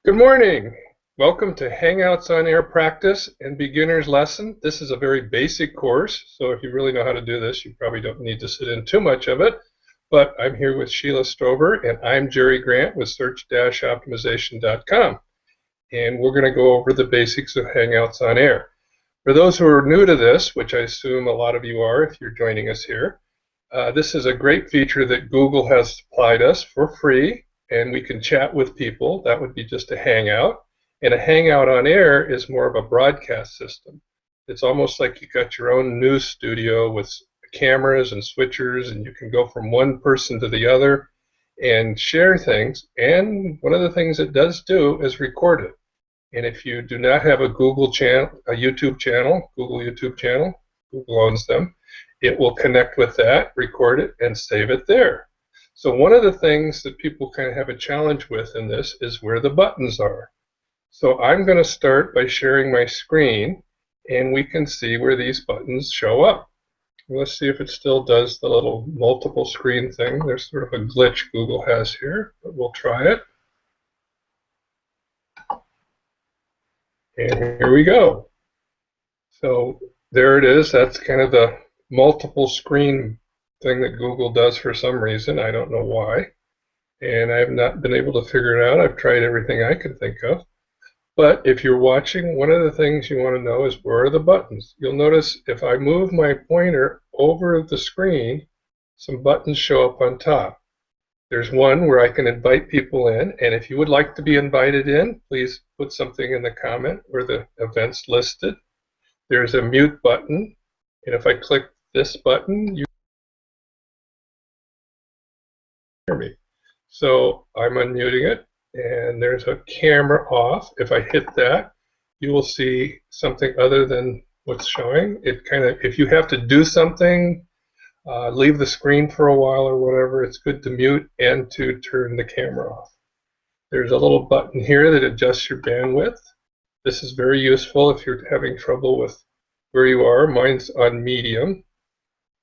Good morning. Welcome to Hangouts on Air Practice and Beginner's Lesson. This is a very basic course, so if you really know how to do this, you probably don't need to sit in too much of it. But I'm here with Sheila Stover, and I'm Gerry Grant with Search-Optimization.com. And we're going to go over the basics of Hangouts on Air. For those who are new to this, which I assume a lot of you are if you're joining us here, this is a great feature that Google has supplied us for free, and we can chat with people. That would be just a Hangout. And a Hangout on Air is more of a broadcast system. It's almost like you got your own news studio with cameras and switchers, and you can go from one person to the other and share things. And one of the things it does do is record it. And if you do not have a Google channel, a YouTube channel, Google YouTube channel, Google owns them, it will connect with that, record it, and save it there. So one of the things that people kind of have a challenge with in this is where the buttons are. So I'm going to start by sharing my screen, and we can see where these buttons show up. Let's see if it still does the little multiple screen thing. There's sort of a glitch Google has here, but we'll try it. And here we go. So there it is. That's kind of the multiple screen thing that Google does for some reason. I don't know why. And I have not been able to figure it out. I've tried everything I could think of. But if you're watching, one of the things you want to know is where are the buttons. You'll notice if I move my pointer over the screen, some buttons show up on top. There's one where I can invite people in, and if you would like to be invited in, please put something in the comment where the event's listed. There's a mute button, and if I click this button, you hear me. So I'm unmuting it, and there's a camera off. If I hit that, you will see something other than what's showing. It kind of, if you have to do something, leave the screen for a while or whatever, it's good to mute and to turn the camera off. There's a little button here that adjusts your bandwidth. This is very useful if you're having trouble with where you are. Mine's on medium.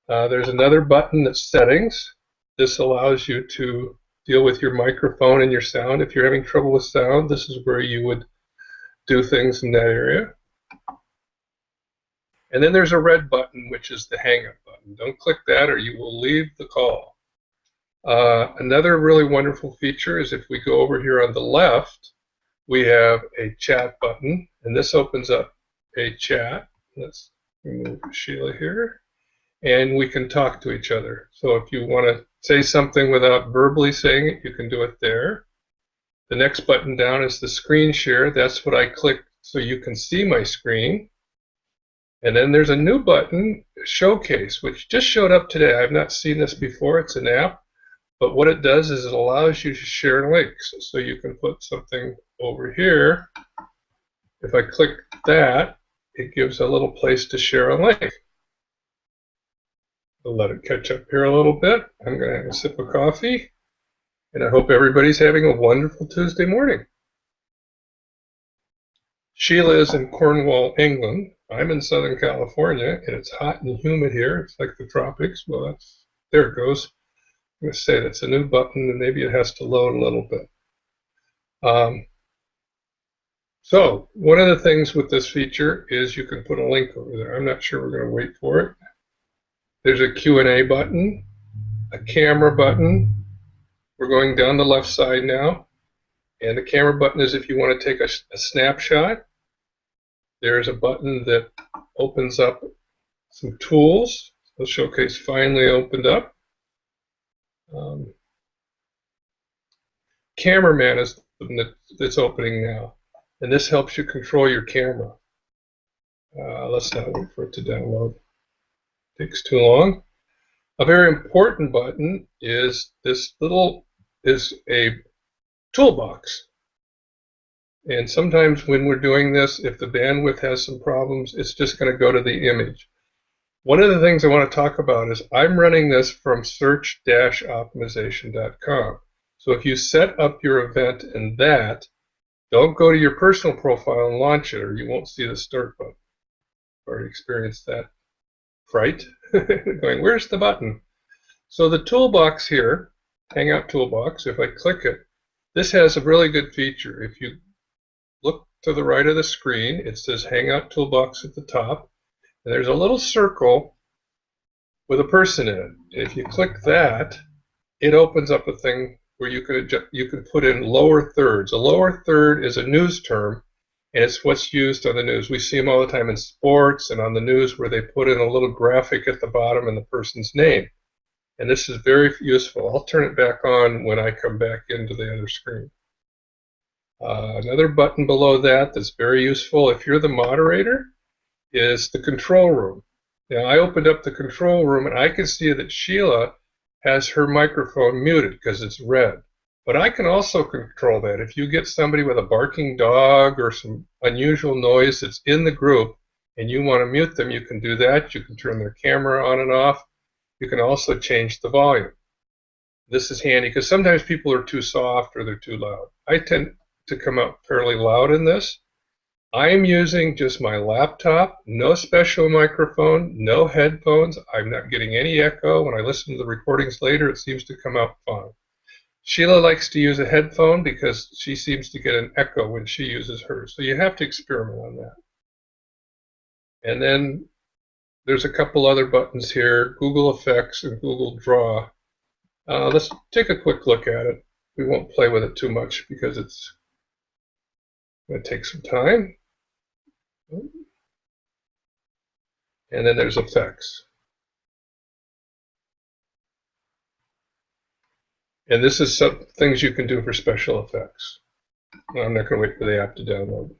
There's another button that's settings. This allows you to deal with your microphone and your sound. If you're having trouble with sound, this is where you would do things in that area. And then there's a red button, which is the Hangout button. Don't click that or you will leave the call. Another really wonderful feature is if we go over here on the left, we have a chat button, and this opens up a chat. Let's remove Sheila here. And we can talk to each other. So if you want to say something without verbally saying it, you can do it there. The next button down is the screen share. That's what I click so you can see my screen. And then there's a new button, Showcase, which just showed up today. I've not seen this before. It's an app. But what it does is it allows you to share links. So you can put something over here. If I click that, it gives a little place to share a link. I'll let it catch up here a little bit. I'm going to have a sip of coffee. And I hope everybody's having a wonderful Tuesday morning. Sheila is in Cornwall, England. I'm in Southern California, and it's hot and humid here. It's like the tropics. Well, there it goes. I'm going to say that's a new button, and maybe it has to load a little bit. So one of the things with this feature is you can put a link over there. I'm not sure we're going to wait for it. There's a Q&A button, a camera button. We're going down the left side now. And the camera button is if you want to take a snapshot. There's a button that opens up some tools. The Showcase finally opened up. Cameraman is the button that's opening now. And this helps you control your camera. Let's not wait for it to download. Takes too long. A very important button is this is a toolbox. And sometimes when we're doing this, if the bandwidth has some problems, it's just going to go to the image. One of the things I want to talk about is I'm running this from Search-Optimization.com. So if you set up your event in that, don't go to your personal profile and launch it, or you won't see the start button. I've already experienced that fright. Going, where's the button? So the toolbox here, Hangout Toolbox, if I click it, this has a really good feature. If you look to the right of the screen. It says Hangout Toolbox at the top, and there's a little circle with a person in it. If you click that, it opens up a thing where you can put in lower thirds. A lower third is a news term, and it's what's used on the news. We see them all the time in sports and on the news where they put in a little graphic at the bottom and the person's name. And this is very useful. I'll turn it back on when I come back into the other screen. Another button below that that's very useful if you're the moderator is the control room. Now I opened up the control room and I can see that Sheila has her microphone muted because it's red. But I can also control that. If you get somebody with a barking dog or some unusual noise that's in the group and you want to mute them, you can do that. You can turn their camera on and off. You can also change the volume. This is handy because sometimes people are too soft or they're too loud. I tend to come out fairly loud in this. I am using just my laptop, no special microphone, no headphones. I'm not getting any echo. When I listen to the recordings later, it seems to come out fine. Sheila likes to use a headphone because she seems to get an echo when she uses hers. So you have to experiment on that. And then there's a couple other buttons here, Google Effects and Google Draw. Let's take a quick look at it. We won't play with it too much because it's going to take some time. And then there's Effects. And this is some things you can do for special effects. I'm not going to wait for the app to download.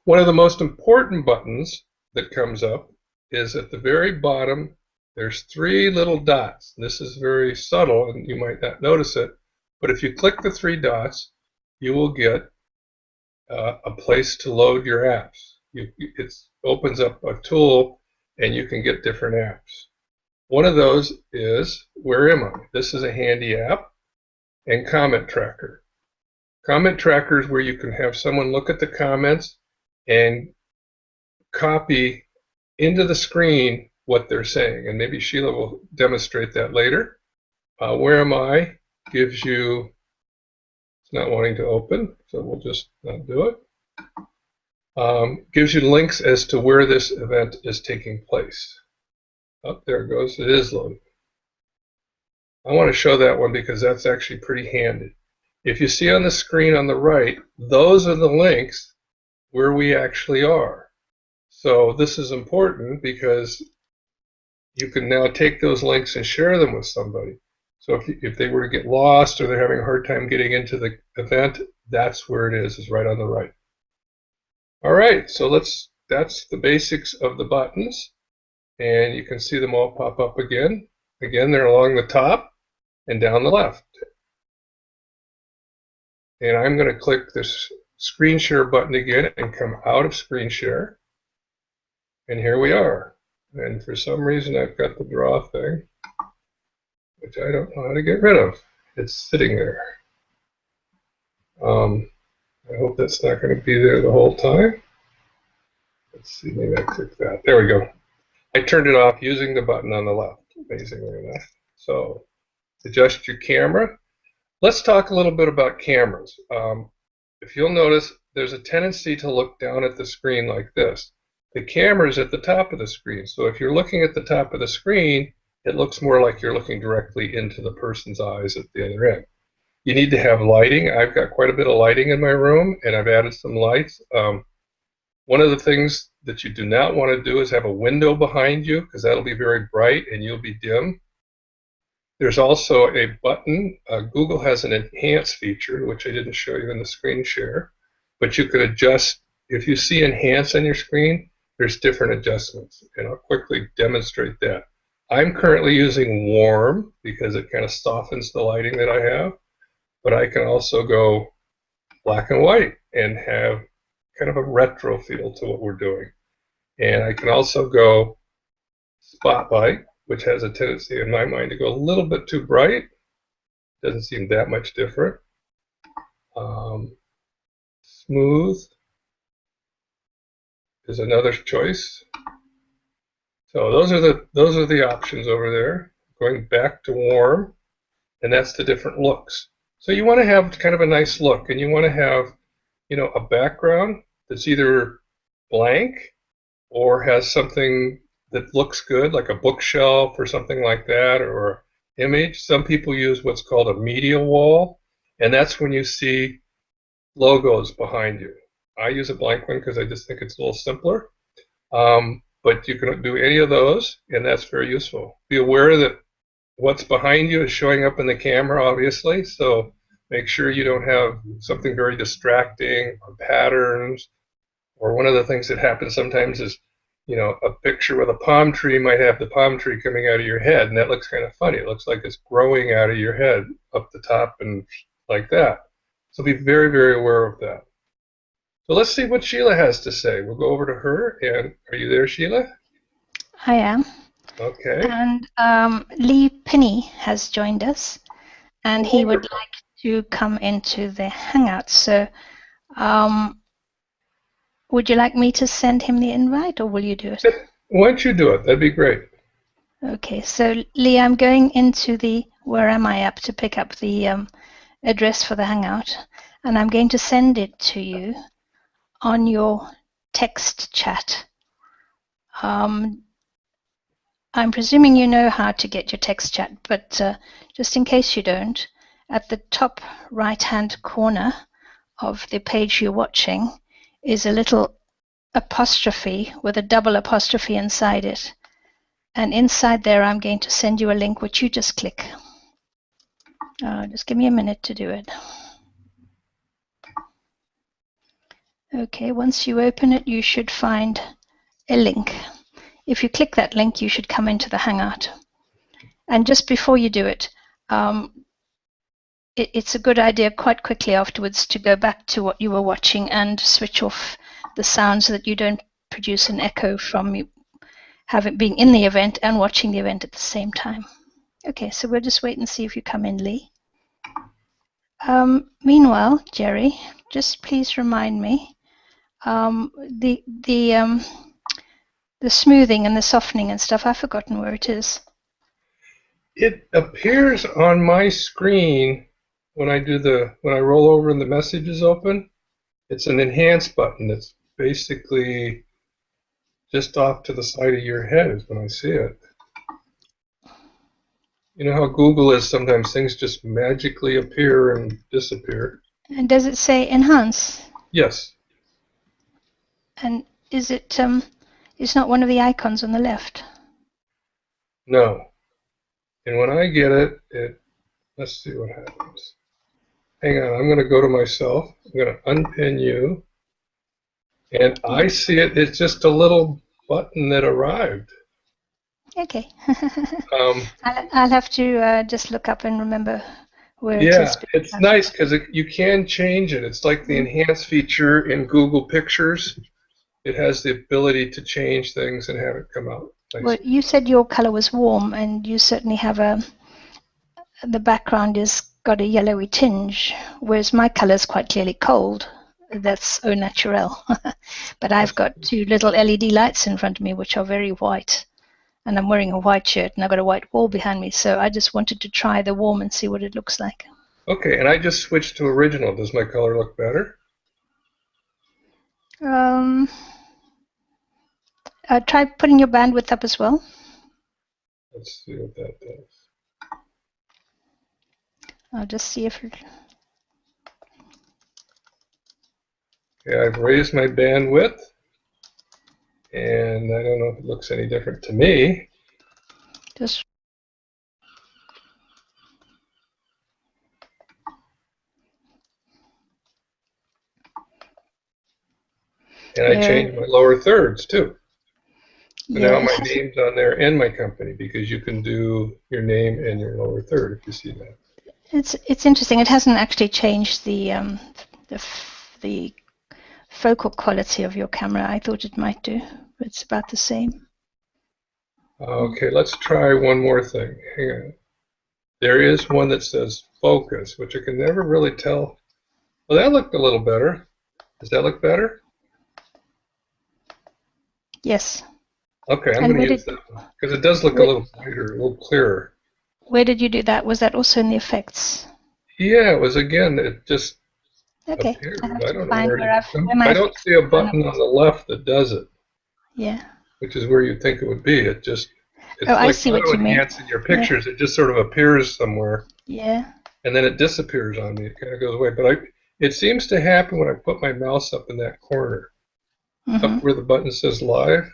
One of the most important buttons that comes up is at the very bottom. There's three little dots. This is very subtle and you might not notice it, but if you click the three dots, you will get a place to load your apps. It opens up a tool and you can get different apps. One of those is Where Am I? This is a handy app, and Comment Tracker. Comment Tracker is where you can have someone look at the comments and copy into the screen what they're saying, and maybe Sheila will demonstrate that later. Where Am I gives you, it's not wanting to open, so we'll just not do it. Gives you links as to where this event is taking place. Oh, there it goes. It is loading. I want to show that one because that's actually pretty handy. If you see on the screen on the right, those are the links where we actually are. So this is important because you can now take those links and share them with somebody. So if they were to get lost or they're having a hard time getting into the event, that's where it is right on the right. All right, so that's the basics of the buttons. And you can see them all pop up again. Again, they're along the top and down the left. And I'm going to click this screen share button again and come out of screen share. And here we are. And for some reason, I've got the draw thing, which I don't know how to get rid of. It's sitting there. I hope that's not going to be there the whole time. Let's see, maybe I click that. There we go. I turned it off using the button on the left, amazingly enough. So, adjust your camera. Let's talk a little bit about cameras. If you'll notice, there's a tendency to look down at the screen like this. The camera is at the top of the screen. So if you're looking at the top of the screen, it looks more like you're looking directly into the person's eyes at the other end. You need to have lighting. I've got quite a bit of lighting in my room, and I've added some lights. One of the things that you do not want to do is have a window behind you because that'll be very bright and you'll be dim. There's also a button. Google has an enhance feature, which I didn't show you in the screen share, but you can adjust. If you see enhance on your screen, there's different adjustments, and I'll quickly demonstrate that. I'm currently using warm because it kind of softens the lighting that I have, but I can also go black and white and have kind of a retro feel to what we're doing. And I can also go spotlight, which has a tendency in my mind to go a little bit too bright. Doesn't seem that much different. Smooth is another choice. So those are the options over there. Going back to warm, and that's the different looks. So you want to have kind of a nice look, and you want to have a background that's either blank or has something that looks good, like a bookshelf or something like that, or image. Some people use what's called a media wall, and that's when you see logos behind you. I use a blank one because I just think it's a little simpler. But you can do any of those, and that's very useful. Be aware that what's behind you is showing up in the camera, obviously, so make sure you don't have something very distracting or patterns. Or one of the things that happens sometimes is, a picture with a palm tree might have the palm tree coming out of your head, and that looks kind of funny. It looks like it's growing out of your head up the top and like that. So be very, very aware of that. So let's see what Sheila has to say. We'll go over to her. And are you there, Sheila? I am. Okay. And Lee Pinney has joined us, and he would Wonderful. like to come into the Hangout. So would you like me to send him the invite, or will you do it? Why don't you do it? That'd be great. Okay, so Lee, I'm going into the Where Am I app to pick up the address for the Hangout, and I'm going to send it to you on your text chat. I'm presuming you know how to get your text chat, but just in case you don't, at the top right-hand corner of the page you're watching is a little apostrophe with a double apostrophe inside it. And inside there, I'm going to send you a link which you just click. Just give me a minute to do it. Okay, once you open it, you should find a link. If you click that link, you should come into the Hangout. And just before you do it, it's a good idea quite quickly afterwards to go back to what you were watching and switch off the sound so that you don't produce an echo from you being in the event and watching the event at the same time. Okay, so we'll just wait and see if you come in, Lee. Meanwhile, Gerry, just please remind me the smoothing and the softening and stuff. I've forgotten where it is. It appears on my screen when I roll over and the message is open. It's an enhance button. It's basically just off to the side of your head is when I see it. You know how Google is, sometimes things just magically appear and disappear. And does it say enhance? Yes. And is it it's not one of the icons on the left? No. And when I get it, let's see what happens. Hang on, I'm going to go to myself. I'm going to unpin you. And I see it. It's just a little button that arrived. Okay. I'll have to just look up and remember where it is. Yeah, it's nice because you can change it. It's like the enhance feature in Google Pictures. It has the ability to change things and have it come out nice. Well, you said your color was warm, and you certainly have the background has got a yellowy tinge, whereas my color is quite clearly cold. That's au naturel. But I've got two little LED lights in front of me, which are very white. And I'm wearing a white shirt, and I've got a white wall behind me. So I just wanted to try the warm and see what it looks like. Okay, and I just switched to original. Does my color look better? Try putting your bandwidth up as well. Let's see what that does. I'll just see if it... Okay, I've raised my bandwidth, and I don't know if it looks any different to me. Just... And I changed my lower thirds too. So yeah, now my name's on there and my company, because you can do your name and your lower third if you see that. It's interesting. It hasn't actually changed the focal quality of your camera. I thought it might do, but it's about the same. Okay, let's try one more thing. Hang on. There is one that says focus, which I can never really tell. Well, that looked a little better. Does that look better? Yes. Okay, I'm going to use that one because it does look a little brighter, a little clearer. Where did you do that? Was that also in the effects? Yeah, it was again. It just Okay, I Appears. have I to don't know find where where I my don't see a button on the left that does it. Yeah. Which is where you'd think it would be. Oh, It's I like see what auto you mean. enhancing your Yeah. pictures. It just sort of appears somewhere Yeah. and then it disappears on me. It kind of goes away. But it seems to happen when I put my mouse up in that corner, up where the button says live.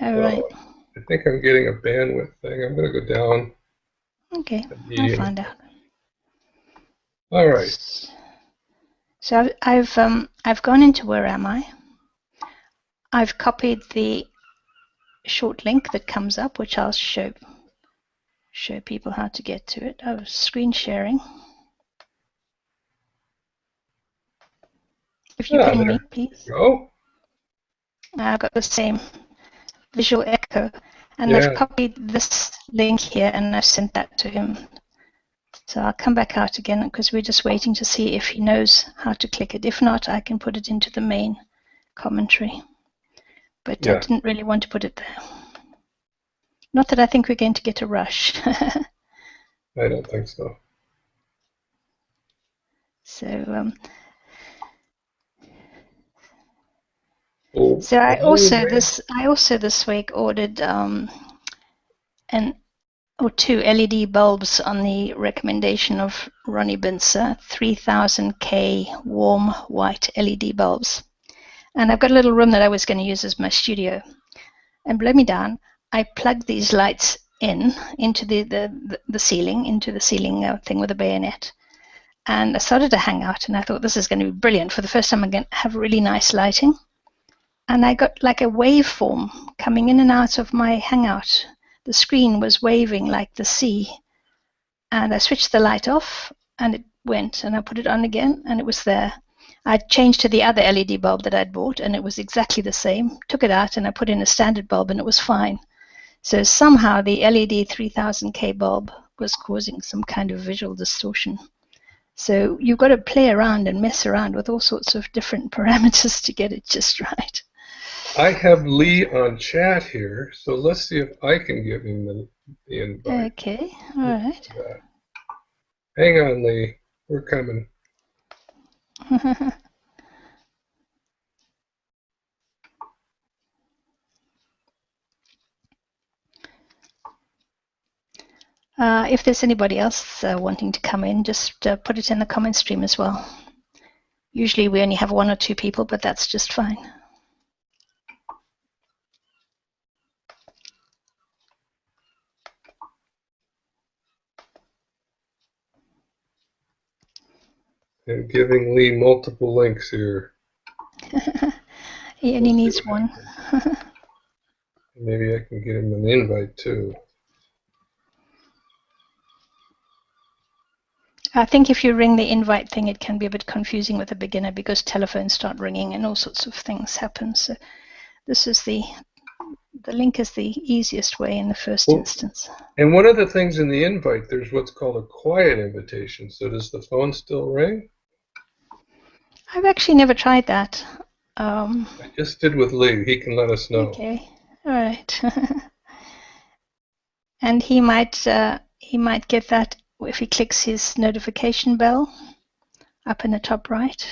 All right. So I think I'm getting a bandwidth thing. I'm going to go down. Okay, I'll Medium. find out. All right. So I've gone into Where Am I? I've copied the short link that comes up, which I'll show people how to get to it. Oh, screen sharing. If you ping me, please. Go. I've got the same visual echo, and Yeah. I've copied this link here and I've sent that to him. So I'll come back out again because we're just waiting to see if he knows how to click it. If not, I can put it into the main commentary. But I didn't really want to put it there. Not that I think we're going to get a rush. I don't think so. So, so I also this week ordered two LED bulbs on the recommendation of Ronnie Bincer, 3000K warm white LED bulbs. And I've got a little room that I was going to use as my studio. And blow me down, I plugged these lights into the ceiling, into the ceiling thing with a bayonet. And I started a Hangout, and I thought this is going to be brilliant. For the first time, I'm going to have really nice lighting. And I got like a waveform coming in and out of my Hangout. The screen was waving like the sea. And I switched the light off, and it went. And I put it on again, and it was there. I changed to the other LED bulb that I'd bought, and it was exactly the same. Took it out, and I put in a standard bulb, and it was fine. So somehow the LED 3000K bulb was causing some kind of visual distortion. So you've got to play around and mess around with all sorts of different parameters to get it just right. I have Lee on chat here, so let's see if I can give him the invite. Okay, all right. Hang on, Lee. We're coming. If there's anybody else wanting to come in, just put it in the comment stream as well. Usually we only have one or two people, but that's just fine. I'm giving Lee multiple links here. He only needs one. Maybe I can get him an invite too. I think if you ring the invite thing, it can be a bit confusing with a beginner because telephones start ringing and all sorts of things happen. So this is the link is the easiest way in the first instance. And one of the things in the invite, there's what's called a quiet invitation. So does the phone still ring? I've actually never tried that. I just did with Lee. He can let us know. Okay, all right. And he might get that if he clicks his notification bell up in the top right.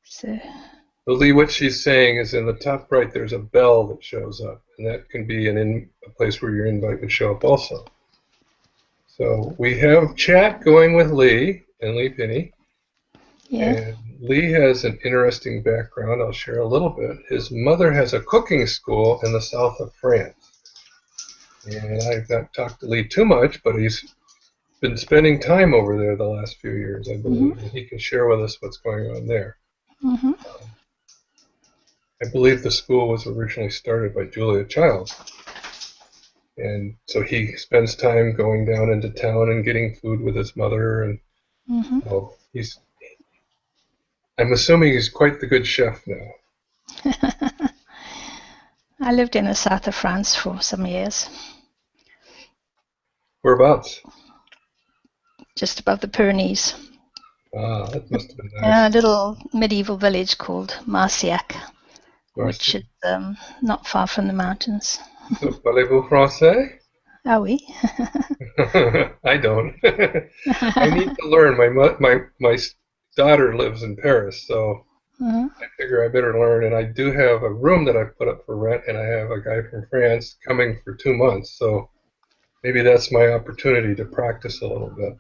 So Lee, what she's saying is in the top right, there's a bell that shows up, and that can be a place where your invite would show up also. So we have chat going with Lee and Lee Penny. Yeah. And Lee has an interesting background. I'll share a little bit. His mother has a cooking school in the south of France. And I've not talked to Lee too much, but he's been spending time over there the last few years, I believe. And he can share with us what's going on there. I believe the school was originally started by Julia Childs. And so he spends time going down into town and getting food with his mother. And I'm assuming he's quite the good chef now. I lived in the south of France for some years. Whereabouts? Just above the Pyrenees. Ah, that must have been nice. A little medieval village called Marciac, which is not far from the mountains. So, parlez-vous français? Are we? I don't. I need to learn. My daughter lives in Paris, so Mhm. I figure I better learn. And I do have a room that I put up for rent, and I have a guy from France coming for 2 months. So maybe that's my opportunity to practice a little bit.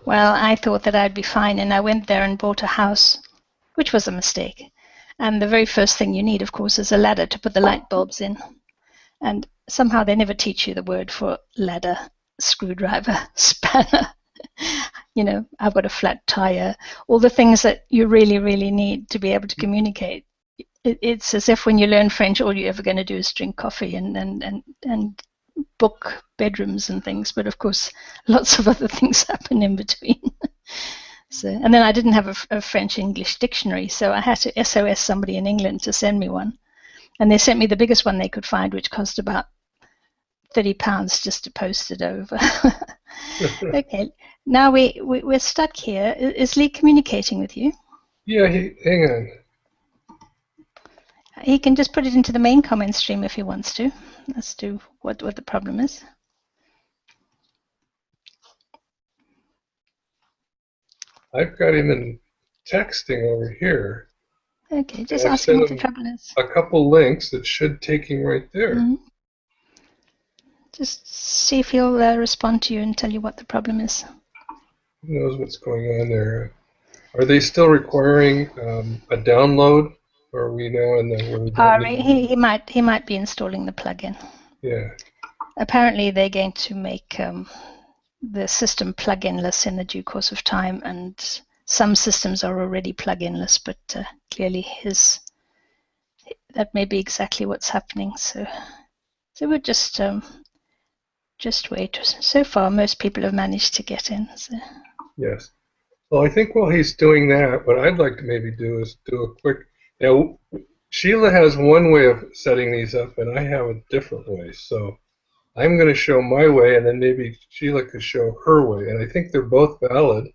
Well, I thought that I'd be fine, and I went there and bought a house, which was a mistake. And the very first thing you need, of course, is a ladder to put the light bulbs in. And somehow they never teach you the word for ladder, screwdriver, spanner. I've got a flat tire, all the things that you really, really need to be able to communicate. It's as if when you learn French, all you're ever going to do is drink coffee and book bedrooms and things. But of course, lots of other things happen in between. And then I didn't have a French-English dictionary, so I had to SOS somebody in England to send me one. And they sent me the biggest one they could find, which cost about £30 just to post it over. Okay, now we're stuck here. Is Lee communicating with you? Yeah, hang on. He can just put it into the main comment stream if he wants to. Let's do what the problem is. I've got him in texting over here. Okay, just I've ask him sent what the him trouble is. a couple links that should take him right there. Mm-hmm. Just see if he'll respond to you and tell you what the problem is. Who knows what's going on there? Are they still requiring a download, or are we now in the where we don't need He might be installing the plugin. Yeah. Apparently, they're going to make the system plug-inless in the due course of time, and some systems are already plug-inless, but clearly that may be exactly what's happening. So we'll just wait. So far, most people have managed to get in. So. Yes. Well, I think while he's doing that, what I'd like to maybe do is do a quick. Now, Sheila has one way of setting these up, and I have a different way. So I'm going to show my way, and then maybe Sheila could show her way. And I think they're both valid.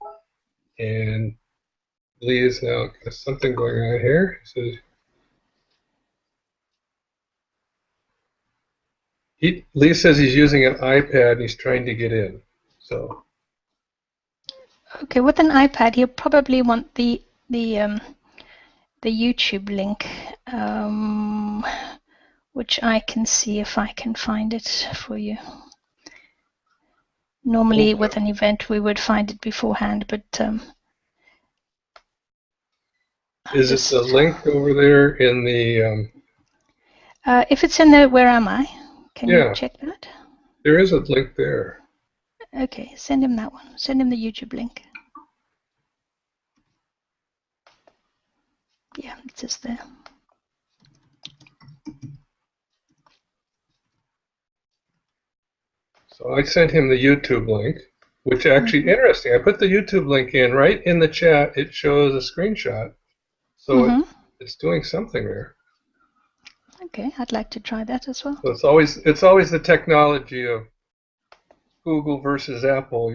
And Lee is now got something going on here. So Lee says he's using an iPad and he's trying to get in. So. Okay, with an iPad, you'll probably want the YouTube link, which I can see if I can find it for you. Normally, with an event, we would find it beforehand, but is it the link over there in the? If it's in the Where Am I? Can you check that? There is a link there. Okay, send him that one. Send him the YouTube link. Yeah, it's just there. So I sent him the YouTube link, which actually interesting. I put the YouTube link in right in the chat. It shows a screenshot, so it's doing something there. Okay, I'd like to try that as well. So it's always the technology of Google versus Apple,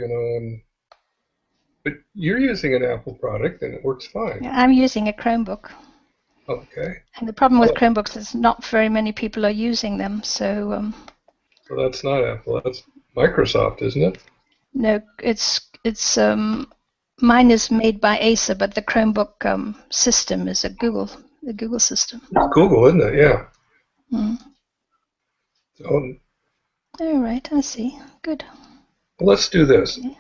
but you're using an Apple product and it works fine. Yeah, I'm using a Chromebook. Okay. And the problem with Chromebooks is not very many people are using them, so. Well, that's not Apple. That's Microsoft, isn't it? No, it's mine is made by Acer, but the Chromebook system is a Google system. It's Google, isn't it? Yeah. So, all right, I see. Good. Well, let's do this. Okay.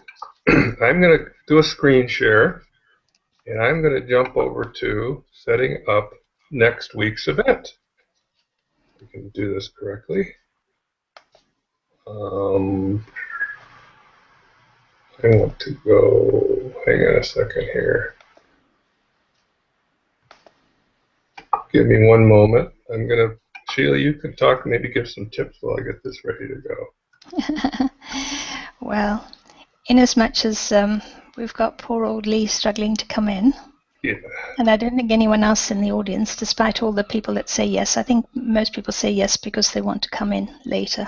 I'm going to do a screen share, and I'm going to jump over to setting up next week's event. We can do this correctly. I want to go, hang on a second here. Give me one moment. Sheila, you can talk, maybe give some tips while I get this ready to go. Well, in as much as we've got poor old Lee struggling to come in, and I don't think anyone else in the audience, despite all the people that say yes, I think most people say yes because they want to come in later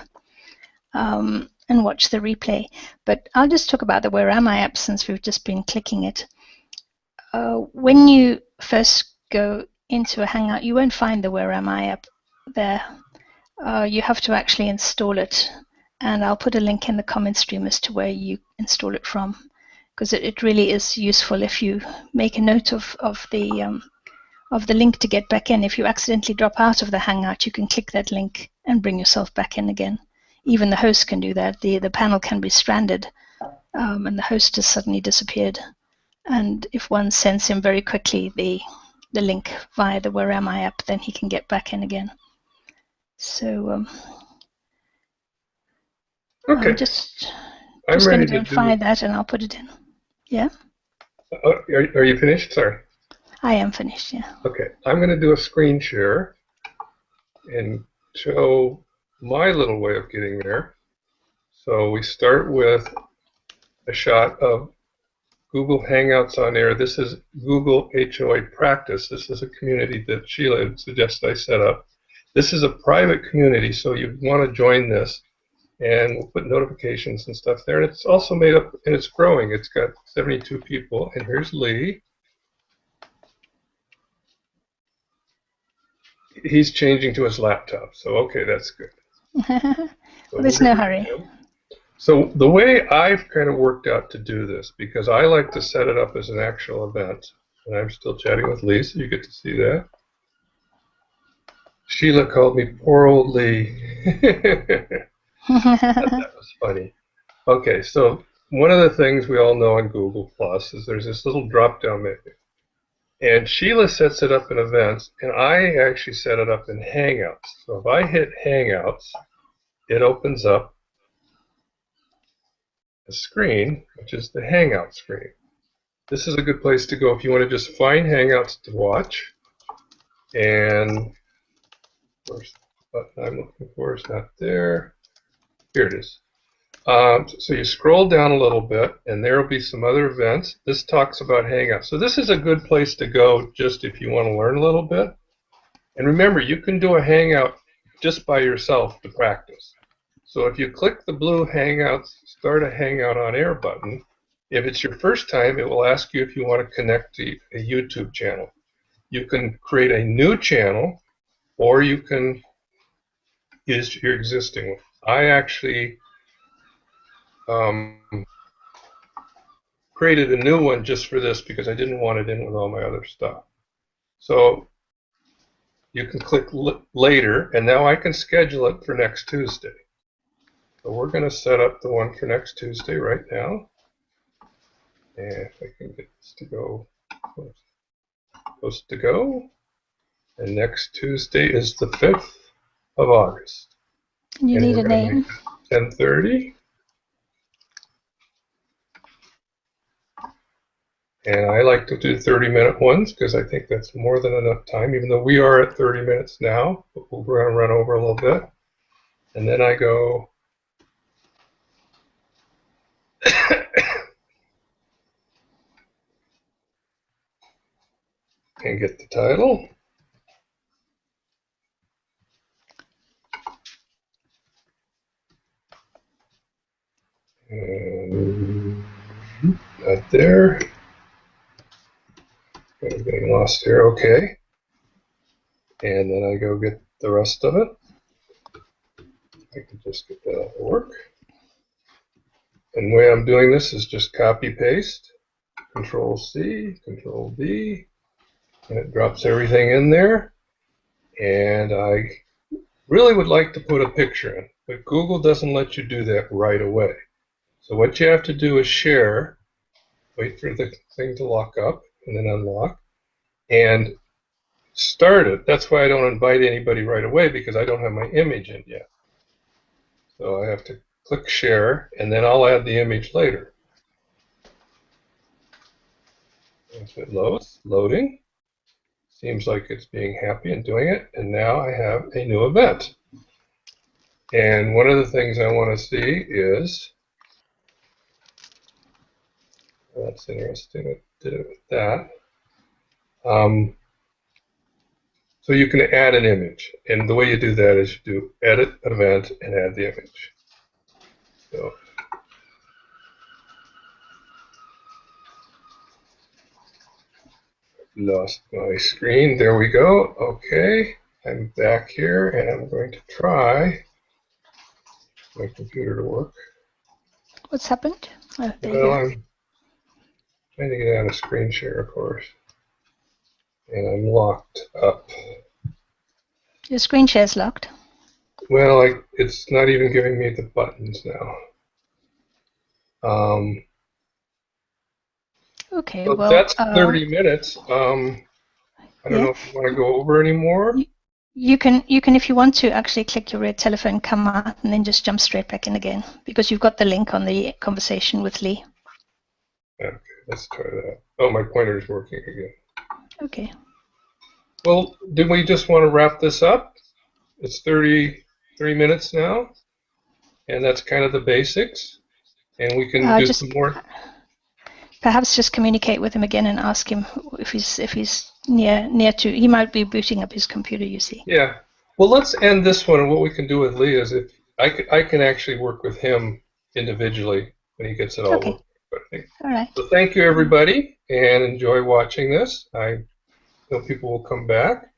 and watch the replay. But I'll just talk about the Where Am I app since we've just been clicking it. When you first go into a Hangout, you won't find the Where Am I app there. you have to actually install it. And I'll put a link in the comment stream as to where you install it from, because it really is useful if you make a note of the link to get back in. If you accidentally drop out of the Hangout, you can click that link and bring yourself back in again. Even the host can do that. The panel can be stranded, and the host has suddenly disappeared. And if one sends him very quickly the link via the Where Am I app, then he can get back in again. So okay. I'm just I'm going ready to go and find that, and I'll put it in. Yeah? Are you finished? Sorry. I am finished, yeah. Okay. I'm going to do a screen share and show my little way of getting there. So we start with a shot of Google Hangouts on Air. This is Google HOA Practice. This is a community that Sheila suggested I set up. This is a private community, so you want to join this. And we'll put notifications and stuff there. And it's also made up, and it's growing. It's got 72 people. And here's Lee. He's changing to his laptop. So, okay, that's good. Well, there's no hurry. So the way I've kind of worked out to do this, because I like to set it up as an actual event, and I'm still chatting with Lee, so you get to see that. Sheila called me poor old Lee. That was funny. Okay, so one of the things we all know on Google Plus is there's this little drop-down menu. And Sheila sets it up in events, and I actually set it up in Hangouts. So if I hit Hangouts, it opens up a screen, which is the Hangout screen. This is a good place to go if you want to just find Hangouts to watch. And of course, the button I'm looking for is not there. Here it is. So you scroll down a little bit, and there will be some other events. This talks about Hangouts. So this is a good place to go just if you want to learn a little bit. And remember, you can do a Hangout just by yourself to practice. So if you click the blue Hangouts, Start a Hangout on Air button, if it's your first time, it will ask you if you want to connect to a YouTube channel. You can create a new channel, or you can use your existing one. I actually created a new one just for this because I didn't want it in with all my other stuff. So you can click later, and now I can schedule it for next Tuesday. So we're going to set up the one for next Tuesday right now. And if I can get this to go, supposed to go. And next Tuesday is the 5th of August. You need a name. 10:30. And I like to do 30-minute ones because I think that's more than enough time, even though we are at 30 minutes now, but we're going to run over a little bit. And then I go and get the title. And not there. I'm getting lost here. Okay. And then I go get the rest of it. I can just get that to work. And the way I'm doing this is just copy paste, Control C, Control V, and it drops everything in there. And I really would like to put a picture in, but Google doesn't let you do that right away. So what you have to do is share, wait for the thing to lock up, and then unlock, and start it. That's why I don't invite anybody right away, because I don't have my image in yet. So I have to click share, and then I'll add the image later. If it loads, loading. Seems like it's being happy and doing it, and now I have a new event. And one of the things I want to see is, that's interesting, it did it with that. So you can add an image, and the way you do that is you do edit event and add the image. So lost my screen. There we go. Okay. I'm back here, and I'm going to try my computer to work. What's happened? Oh, there you Well, go. I'm trying to get out of screen share, of course, and I'm locked up. Your screen share's locked. Well, it's not even giving me the buttons now. Okay, So well, that's 30 minutes. I don't yeah. know if you want to go over any more. You can, if you want to, actually click your red telephone, come out, and then just jump straight back in again, because you've got the link on the conversation with Lee. Okay, let's try that. Oh, my pointer's working again. Okay. Well, do we just want to wrap this up? It's 33 minutes now, and that's kind of the basics. And we can do some more. Perhaps just communicate with him again and ask him if he's near to. He might be booting up his computer. You see. Yeah. Well, let's end this one. And what we can do with Lee is if I can actually work with him individually when he gets it all Okay. working. All right. So thank you, everybody, and enjoy watching this. I know people will come back.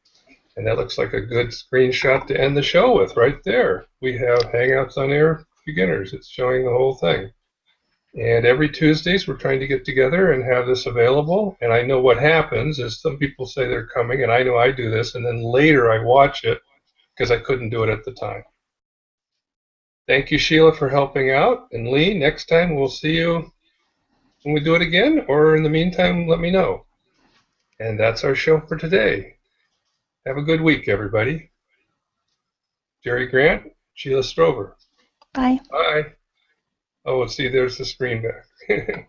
And that looks like a good screenshot to end the show with right there. We have Hangouts on Air Beginners. It's showing the whole thing. And every Tuesdays we're trying to get together and have this available. And I know what happens is some people say they're coming, and I know I do this, and then later I watch it because I couldn't do it at the time. Thank you, Sheila, for helping out. And Lee, next time we'll see you when we do it again, or in the meantime, let me know. And that's our show for today. Have a good week, everybody. Gerry Grant, Sheila Strover. Bye. Bye. Oh, see, there's the screen back.